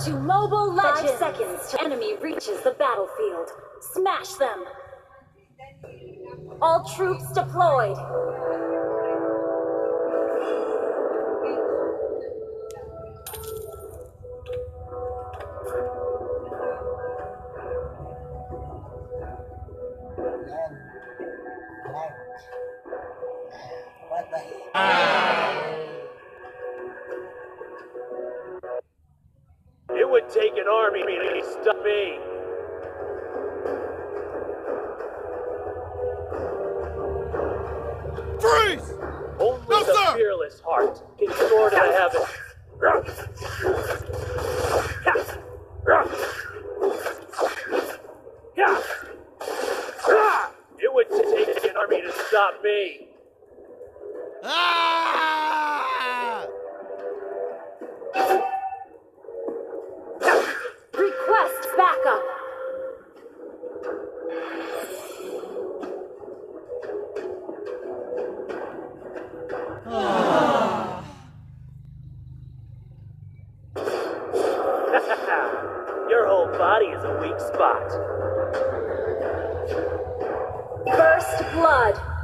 to Mobile Legends! 5 seconds till enemy reaches the battlefield. Smash them! All troops deployed! What the It would take an army to stop me. Freeze! Only No, the sir! fearless heart can soar to the heavens. It would take an army to stop me. Ah! Request backup! Your whole body is a weak spot. First blood!